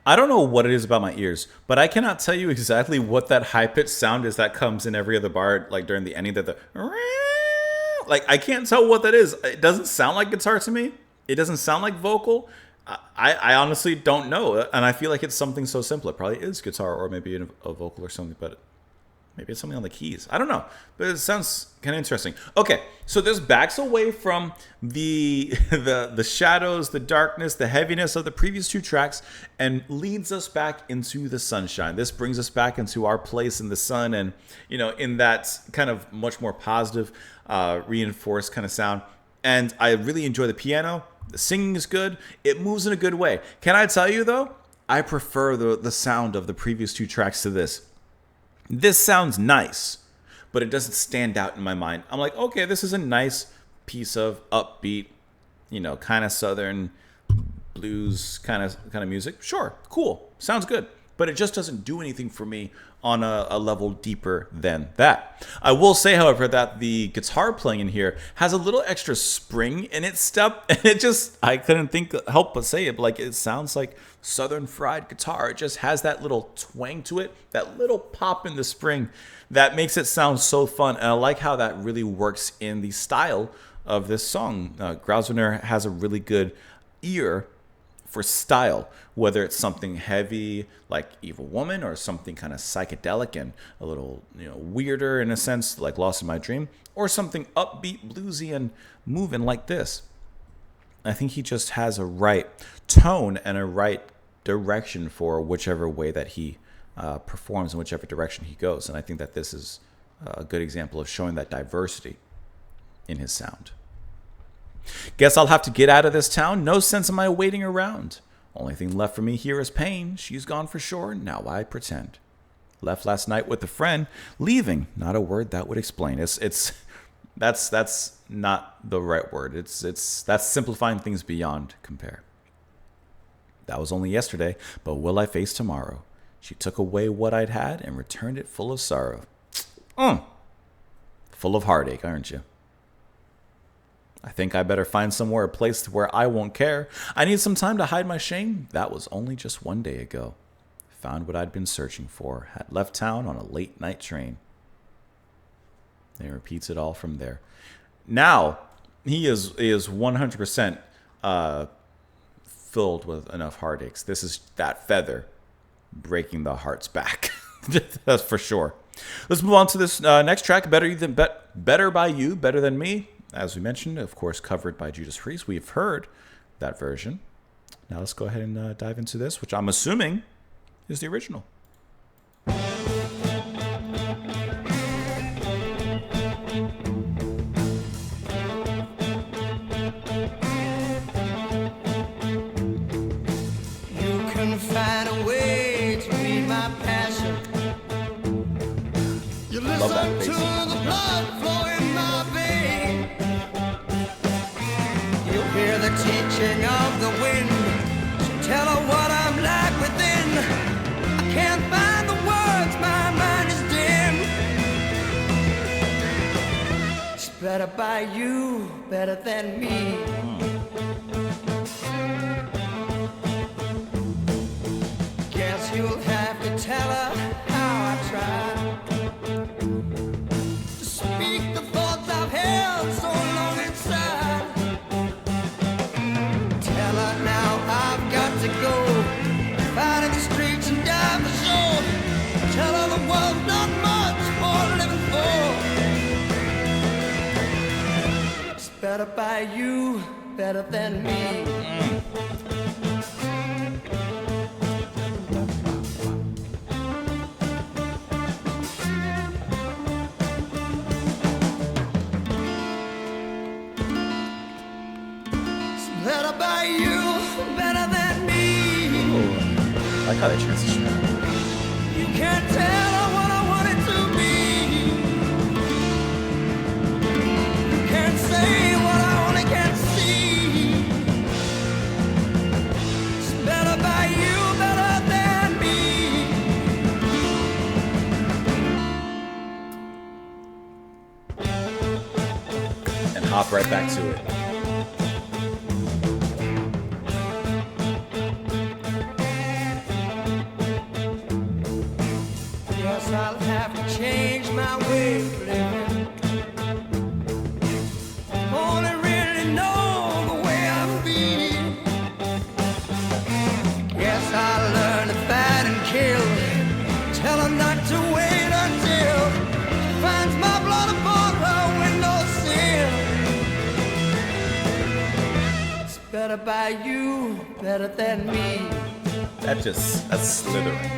I don't know what it is about my ears, but I cannot tell you exactly what that high-pitched sound is that comes in every other bar, like during the ending, that the like, I can't tell what that is. It doesn't sound like guitar to me. It doesn't sound like vocal. I honestly don't know, and I feel like it's something so simple. It probably is guitar or maybe a vocal or something, but maybe it's something on the keys. I don't know, but it sounds kind of interesting. Okay, so this backs away from the shadows, the darkness, the heaviness of the previous two tracks, and leads us back into the sunshine. This brings us back into our place in the sun, and in that kind of much more positive, reinforced kind of sound. And I really enjoy the piano. The singing is good. It moves in a good way. Can I tell you though? I prefer the sound of the previous two tracks to this. This sounds nice, but it doesn't stand out in my mind. I'm like, okay, this is a nice piece of upbeat, kind of southern blues kind of music. Sure, cool, sounds good. But it just doesn't do anything for me on a level deeper than that. I will say, however, that the guitar playing in here has a little extra spring in its step, and I couldn't help but say it, but like, it sounds like southern fried guitar. It just has that little twang to it, that little pop in the spring that makes it sound so fun. And I like how that really works in the style of this song. Grausner has a really good ear for style, whether it's something heavy like Evil Woman or something kind of psychedelic and a little, weirder in a sense like Lost in My Dream, or something upbeat, bluesy and moving like this. I think he just has a right tone and a right direction for whichever way that he performs in whichever direction he goes. And I think that this is a good example of showing that diversity in his sound. Guess I'll have to get out of this town. No sense in my waiting around. Only thing left for me here is pain. She's gone for sure. Now I pretend. Left last night with a friend. Leaving. Not a word that would explain. That's not the right word. That's simplifying things beyond compare. That was only yesterday, but will I face tomorrow? She took away what I'd had and returned it full of sorrow. Full of heartache, aren't you? I think I better find somewhere, a place where I won't care. I need some time to hide my shame. That was only just one day ago. Found what I'd been searching for. Had left town on a late night train. And repeats it all from there. Now, he is 100% filled with enough heartaches. This is that feather breaking the heart's back. That's for sure. Let's move on to this next track, Better by You, Better Than Me. As we mentioned, of course, covered by Judas Priest. We've heard that version. Now let's go ahead and dive into this, which I'm assuming is the original. Love that bass. To the blood flow in my vein. You hear the teaching of the wind. So tell her what I'm like within. I can't find the words, my mind is dim. It's better by you, better than me. Guess you'll have to tell her how I tried. Better by you, better than me. Better by you, better than me. Ooh, I like how they transition. You can't tell her what I want it to be. You can't say what I only can see. It's better by you, better than me. And hop right back to it. I'll have to change my way of living. Only really know the way I feel. Guess I'll learn to fight and kill. Tell her not to wait until she finds my blood upon her windowsill. It's better by you, better than me. That's slithering.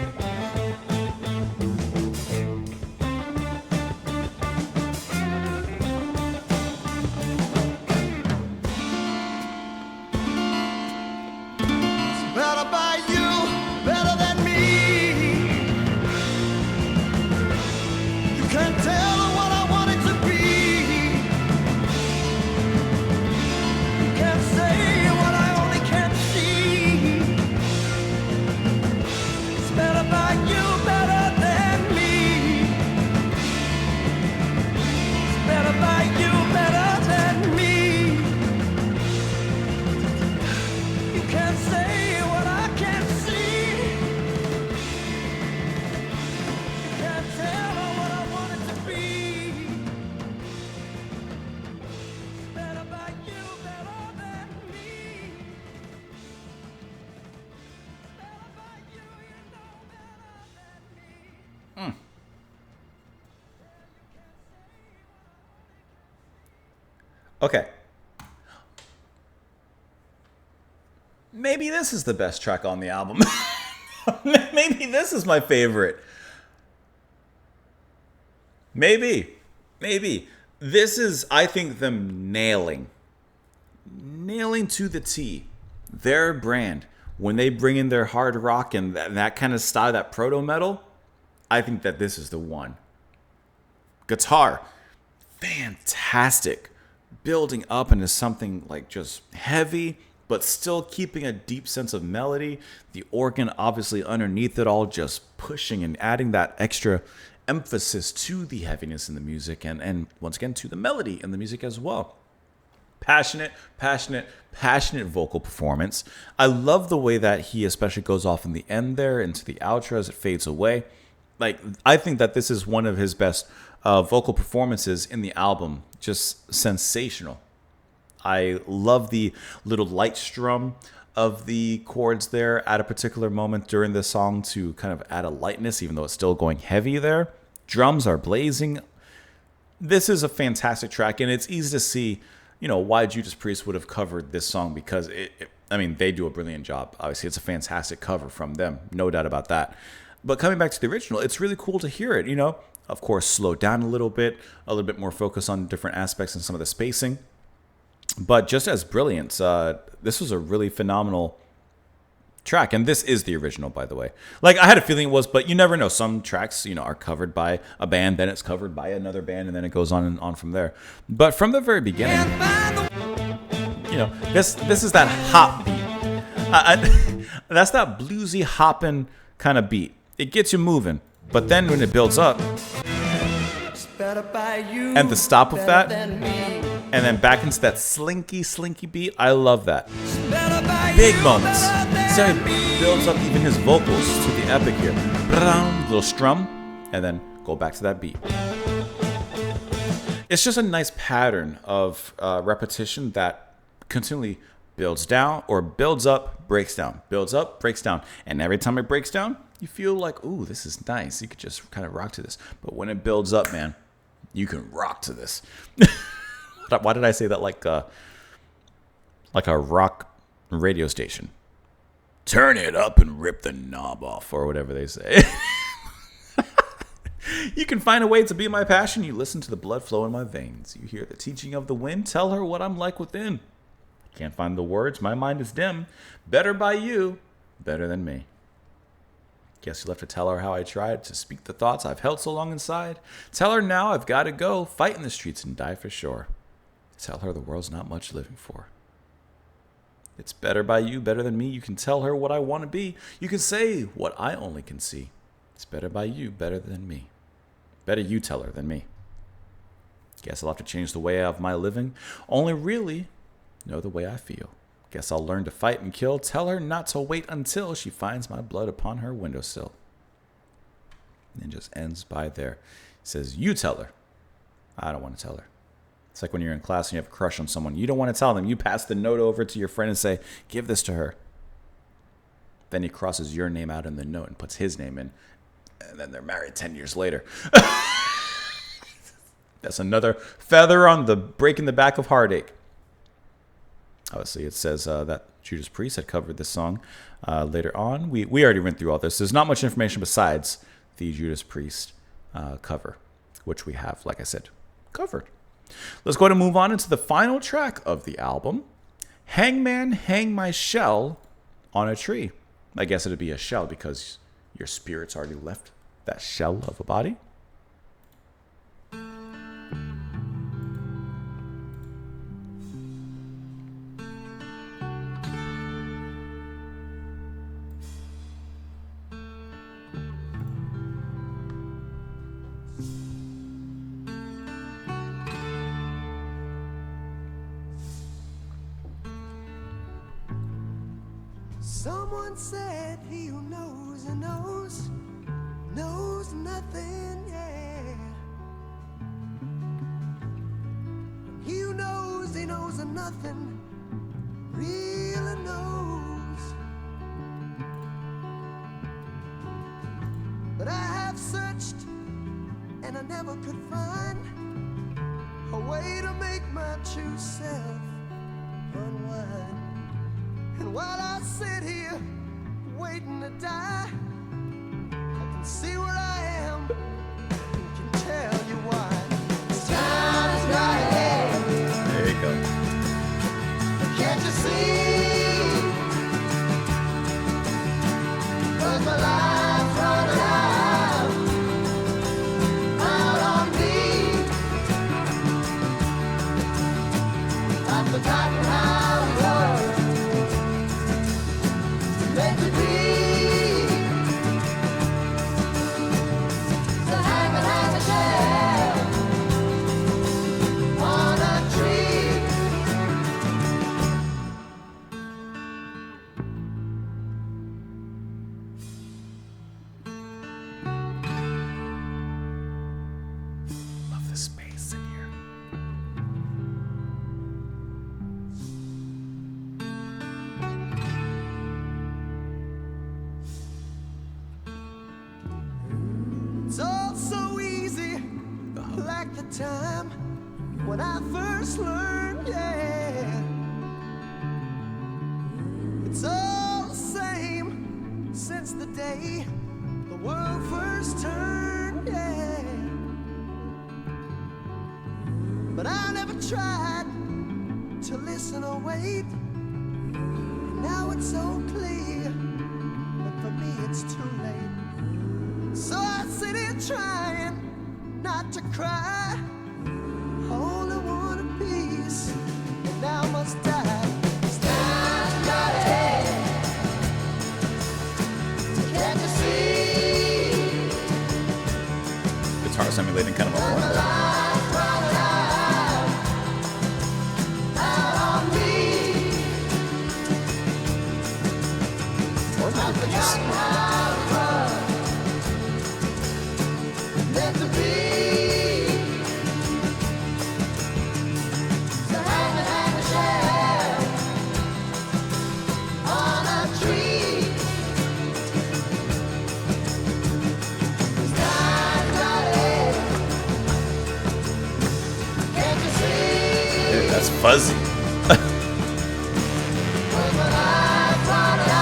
Better by Okay. Maybe this is the best track on the album. Maybe this is my favorite. Maybe. Maybe. This is, I think, them nailing to the T their brand. When they bring in their hard rock and that kind of style, that proto metal, I think that this is the one. Guitar, fantastic. Building up into something like just heavy, but still keeping a deep sense of melody. The organ obviously underneath it all, just pushing and adding that extra emphasis to the heaviness in the music and once again to the melody in the music as well. Passionate vocal performance. I love the way that he especially goes off in the end there into the outro as it fades away. Like, I think that this is one of his best vocal performances in the album. Just sensational. I love the little light strum of the chords there at a particular moment during the song to kind of add a lightness, even though it's still going heavy there. Drums are blazing. This is a fantastic track, and it's easy to see, why Judas Priest would have covered this song, because they do a brilliant job. Obviously, it's a fantastic cover from them, no doubt about that. But coming back to the original, it's really cool to hear it, Of course, slow down a little bit more focus on different aspects and some of the spacing. But just as brilliant, this was a really phenomenal track. And this is the original, by the way. Like, I had a feeling it was, but you never know. Some tracks, are covered by a band, then it's covered by another band, and then it goes on and on from there. But from the very beginning, this is that hop beat. That's that bluesy hopping kind of beat. It gets you moving. But then when it builds up, and the stop of that, and then back into that slinky beat, I love that. Big moments. So he builds up even his vocals to the epic here. Little strum, and then go back to that beat. It's just a nice pattern of repetition that continually builds down or builds up, breaks down, builds up, breaks down. And every time it breaks down, you feel like, ooh, this is nice. You could just kind of rock to this. But when it builds up, man, you can rock to this. Why did I say that like a rock radio station? Turn it up and rip the knob off, or whatever they say. You can find a way to be my passion. You listen to the blood flow in my veins. You hear the teaching of the wind. Tell her what I'm like within. Can't find the words. My mind is dim. Better by you. Better than me. Guess you'll have to tell her how I tried to speak the thoughts I've held so long inside. Tell her now I've got to go. Fight in the streets and die for sure. Tell her the world's not much living for. It's better by you, better than me. You can tell her what I want to be. You can say what I only can see. It's better by you, better than me. Better you tell her than me. Guess I'll have to change the way of my living. Only really know the way I feel. Guess I'll learn to fight and kill. Tell her not to wait until she finds my blood upon her windowsill. And it just ends by there. It says, you tell her. I don't want to tell her. It's like when you're in class and you have a crush on someone. You don't want to tell them. You pass the note over to your friend and say, give this to her. Then he crosses your name out in the note and puts his name in. And then they're married 10 years later. That's another feather on the breaking the back of heartache. Obviously, it says that Judas Priest had covered this song later on. We already went through all this. There's not much information besides the Judas Priest cover, which we have, like I said, covered. Let's go ahead and move on into the final track of the album. Hangman, hang my shell on a tree. I guess it'd be a shell because your spirit's already left that shell of a body. Someone said he who knows and knows nothing, yeah. He who knows he knows nothing, really knows. But I have searched and I never could find a way to make my true self unwind. And while I sit here waiting to die, I can see where I am and can tell you why. Time's got ahead. There you go. Can't you see? 'Cause my life's running out on me. I've forgotten how it was meant to be. So hang a shell on a tree. Love the space in here. It's all so easy, like the time when I first learned, yeah. It's all the same since the day the world first turned, yeah. But I never tried to listen or wait. Now it's so clear, but for me it's too late. So I sit here trying not to cry. I only want a piece, and now must die. Time's got ahead. Can't you see? Guitar simulating kind of a My horn. life's running out on me. Or maybe we could just How it was meant to be. So hang a shell on a tree. 'Cause time's got ahead. Can't you see? Dude, that's fuzzy. 'Cause my life's running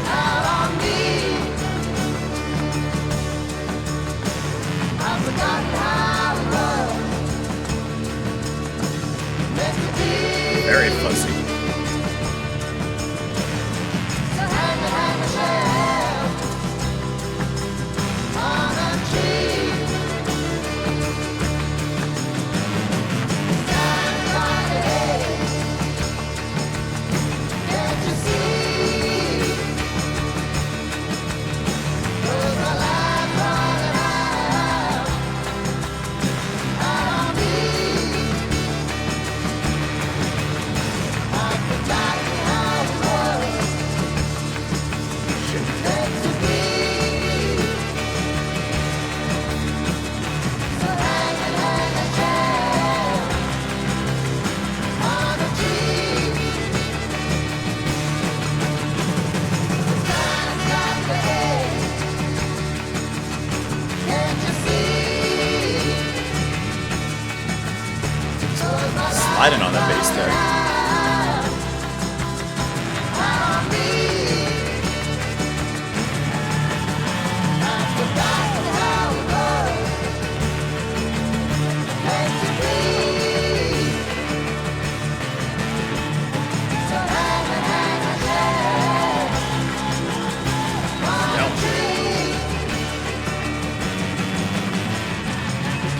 out on me. I've forgotten how it was meant to be. Very fuzzy. So hang a shell on a tree. Time's got ahead. Can't you see? 'Cause my life's running out on me. I've forgotten how it was meant to be. So hang a shell on a tree. Time's got ahead. Can't you see? 'Cause my Sliding on that bass there. on me. I've forgotten how it was meant to be. So hang a shell on a tree.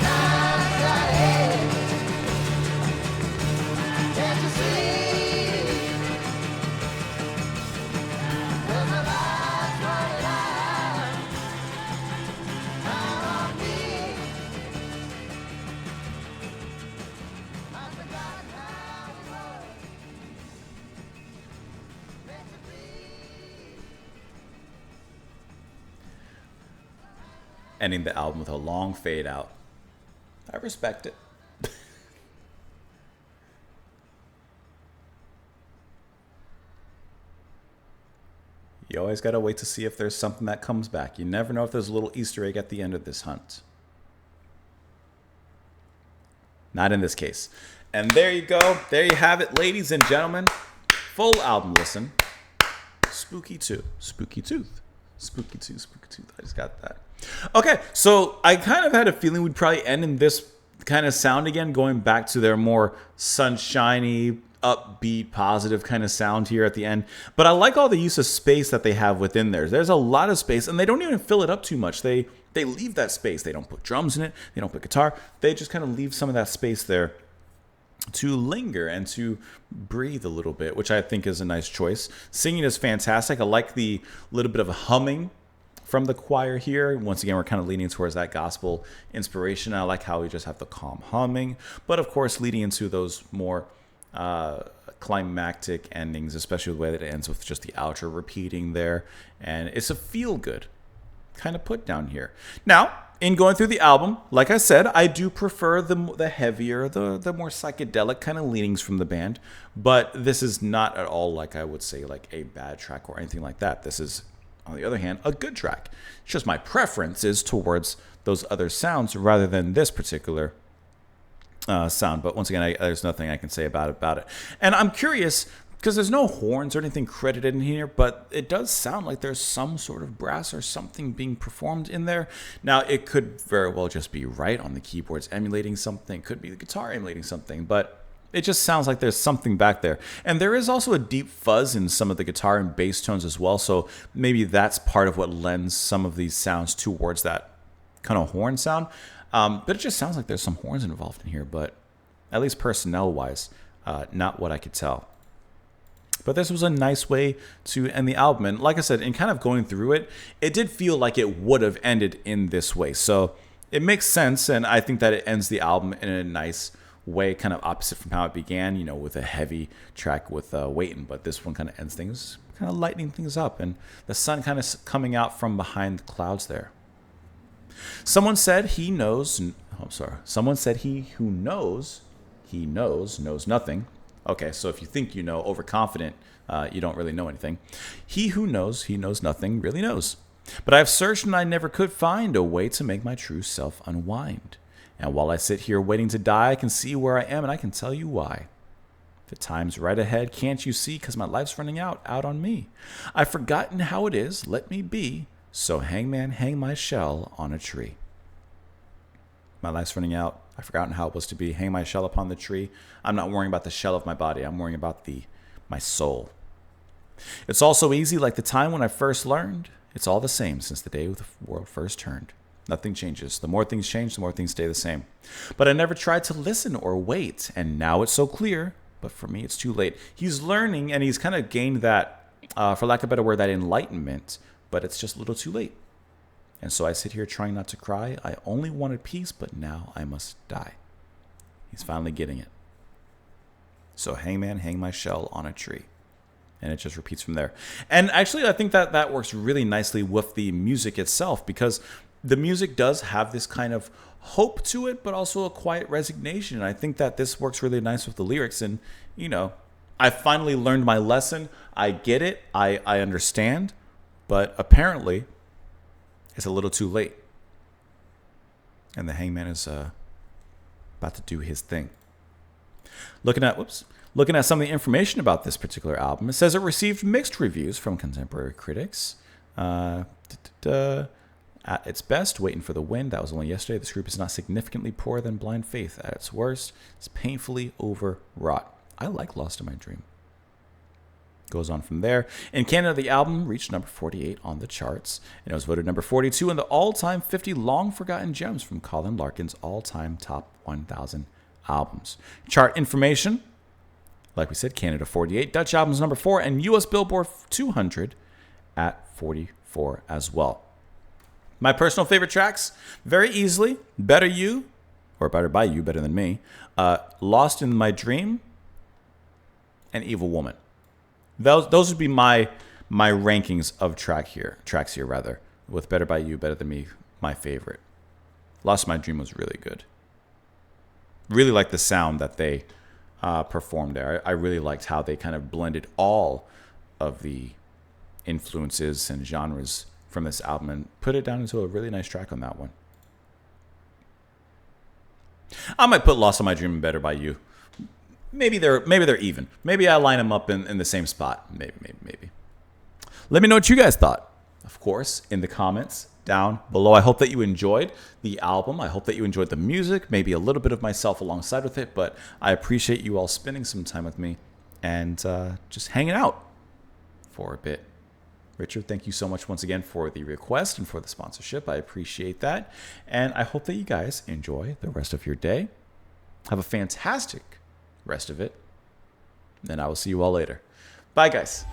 Time's got ahead. Can't you see? 'Cause my life's running out on me. I've forgotten how it was meant to be. Ending the album with a long fade out. I respect it. You always gotta wait to see if there's something that comes back. You never know if there's a little Easter egg at the end of this hunt. Not in this case. And there you go. There you have it, ladies and gentlemen. Full album listen. Spooky Tooth. Spooky Tooth. Spooky Tooth. Spooky Tooth. I just got that. Okay, so I kind of had a feeling we'd probably end in this kind of sound again, going back to their more sunshiny, upbeat, positive kind of sound here at the end. But I like all the use of space that they have within there. There's a lot of space, and they don't even fill it up too much. They leave that space. They don't put drums in it. They don't put guitar. They just kind of leave some of that space there to linger and to breathe a little bit, which I think is a nice choice. Singing is fantastic. I like the little bit of humming from the choir here. Once again, we're kind of leaning towards that gospel inspiration. I like how we just have the calm humming, but of course leading into those more climactic endings, especially the way that it ends with just the outro repeating there. And it's a feel good kind of put down here. Now, in going through the album, like I said, I do prefer the heavier, the more psychedelic kind of leanings from the band. But this is not at all like I would say like a bad track or anything like that. This is, on the other hand, a good track. It's just my preference is towards those other sounds rather than this particular sound. But once again, there's nothing I can say about it. And I'm curious, because there's no horns or anything credited in here, but it does sound like there's some sort of brass or something being performed in there. Now, it could very well just be right on the keyboards emulating something. It could be the guitar emulating something, but it just sounds like there's something back there. And there is also a deep fuzz in some of the guitar and bass tones as well, so maybe that's part of what lends some of these sounds towards that kind of horn sound. But it just sounds like there's some horns involved in here, but at least personnel-wise, not what I could tell. But this was a nice way to end the album. And like I said, in kind of going through it, it did feel like it would have ended in this way. So it makes sense, and I think that it ends the album in a nice way, kind of opposite from how it began, you know, with a heavy track with Waitin'. But this one kind of ends things, kind of lightening things up, and the sun kind of coming out from behind the clouds there. Someone said he knows, someone said he who knows, knows nothing. Okay, so if you think you know, overconfident, you don't really know anything. He who knows, he knows nothing, really knows. But I have searched and I never could find a way to make my true self unwind. And while I sit here waiting to die, I can see where I am and I can tell you why. The time's right ahead, can't you see? 'Cause my life's running out on me. I've forgotten how it is, let me be. So hangman, hang my shell on a tree. My life's running out. I've forgotten how it was to be. Hang my shell upon the tree. I'm not worrying about the shell of my body. I'm worrying about my soul. It's all so easy, like the time when I first learned. It's all the same since the day the world first turned. Nothing changes. The more things change, the more things stay the same. But I never tried to listen or wait, and now it's so clear. But for me, it's too late. He's learning, and he's kind of gained that, for lack of a better word, that enlightenment. But it's just a little too late. And so I sit here trying not to cry. I only wanted peace, but now I must die. He's finally getting it. So hangman, hang my shell on a tree. And it just repeats from there. And actually, I think that works really nicely with the music itself, because the music does have this kind of hope to it, but also a quiet resignation. And I think that this works really nice with the lyrics. And, you know, I finally learned my lesson. I get it. I understand. But apparently, it's a little too late. And the hangman is about to do his thing. Looking at some of the information about this particular album, it says it received mixed reviews from contemporary critics. At its best, Waiting for the Wind, that was only yesterday. This group is not significantly poorer than Blind Faith. At its worst, it's painfully overwrought. I like Lost in My Dream. Goes on from there. In Canada, the album reached number 48 on the charts, and it was voted number 42 in the all-time 50 long-forgotten gems from Colin Larkin's all-time top 1,000 albums. Chart information, like we said, Canada 48, Dutch albums number 4, and U.S. Billboard 200 at 44 as well. My personal favorite tracks, very easily, Better You, or Better By You, Better Than Me, Lost in My Dream, and Evil Woman. Those would be my rankings of tracks here, with Better By You, Better Than Me, my favorite. Lost in My Dream was really good. Really liked the sound that they performed there. I really liked how they kind of blended all of the influences and genres from this album and put it down into a really nice track on that one. I might put Lost on My Dreaming Better by You. Maybe they're even. Maybe I line them up in the same spot. Maybe. Let me know what you guys thought. Of course, in the comments down below. I hope that you enjoyed the album. I hope that you enjoyed the music, maybe a little bit of myself alongside with it, but I appreciate you all spending some time with me and just hanging out for a bit. Richard, thank you so much once again for the request and for the sponsorship. I appreciate that. And I hope that you guys enjoy the rest of your day. Have a fantastic rest of it. And I will see you all later. Bye, guys.